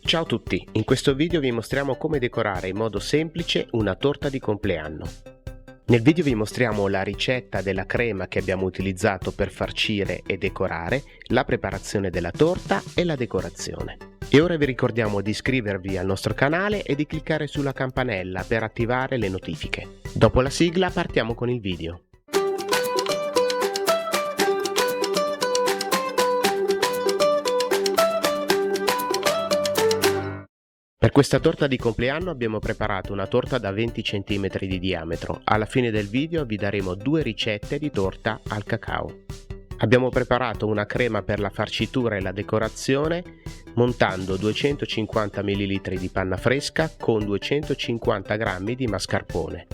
Ciao a tutti, in questo video vi mostriamo come decorare in modo semplice una torta di compleanno. Nel video vi mostriamo la ricetta della crema che abbiamo utilizzato per farcire e decorare, la preparazione della torta e la decorazione. E ora vi ricordiamo di iscrivervi al nostro canale e di cliccare sulla campanella per attivare le notifiche. Dopo la sigla partiamo con il video. Per questa torta di compleanno abbiamo preparato una torta da 20 cm di diametro. Alla fine del video vi daremo 2 ricette di torta al cacao. Abbiamo preparato una crema per la farcitura e la decorazione montando 250 ml di panna fresca con 250 g di mascarpone.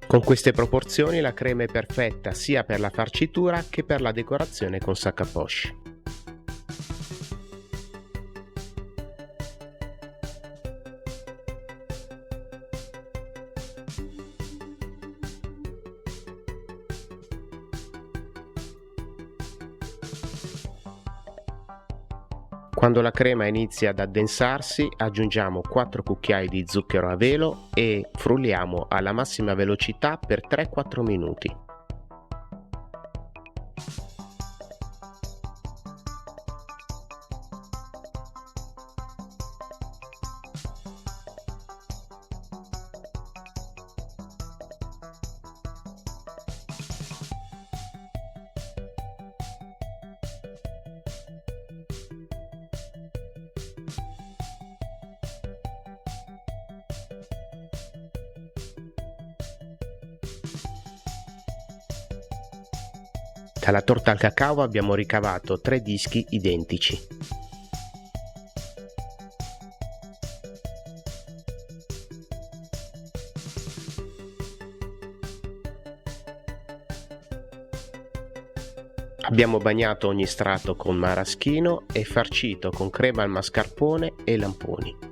Con queste proporzioni la crema è perfetta sia per la farcitura che per la decorazione con sac à poche. Quando la crema inizia ad addensarsi aggiungiamo 4 cucchiai di zucchero a velo e frulliamo alla massima velocità per 3-4 minuti. Dalla torta al cacao abbiamo ricavato 3 dischi identici. Abbiamo bagnato ogni strato con maraschino e farcito con crema al mascarpone e lamponi.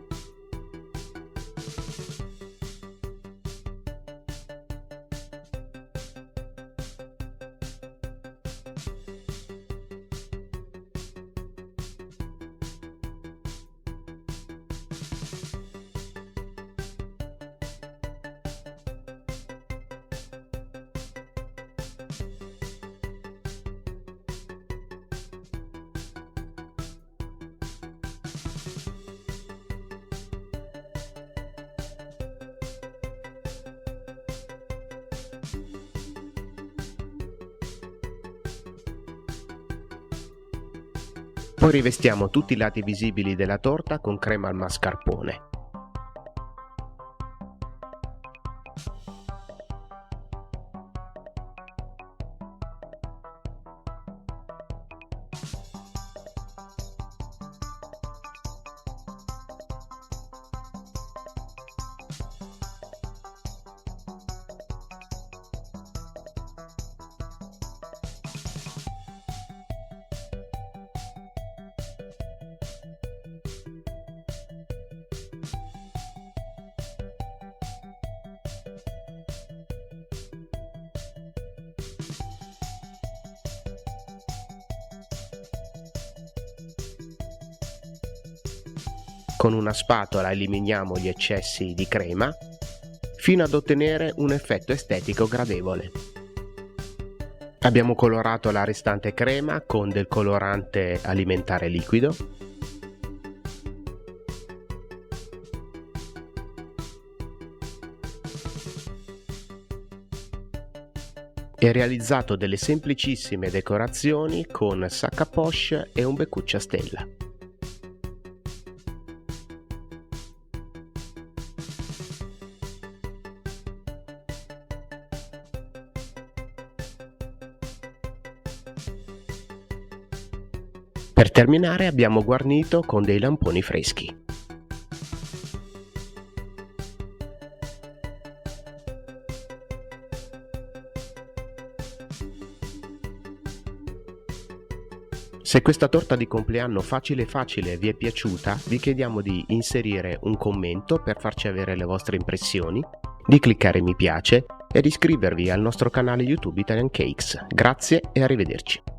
Poi rivestiamo tutti i lati visibili della torta con crema al mascarpone. Con una spatola eliminiamo gli eccessi di crema fino ad ottenere un effetto estetico gradevole. Abbiamo colorato la restante crema con del colorante alimentare liquido e realizzato delle semplicissime decorazioni con sac à poche e un beccuccio a stella. Per terminare abbiamo guarnito con dei lamponi freschi. Se questa torta di compleanno facile vi è piaciuta, vi chiediamo di inserire un commento per farci avere le vostre impressioni, di cliccare mi piace e di iscrivervi al nostro canale YouTube Italian Cakes. Grazie e arrivederci.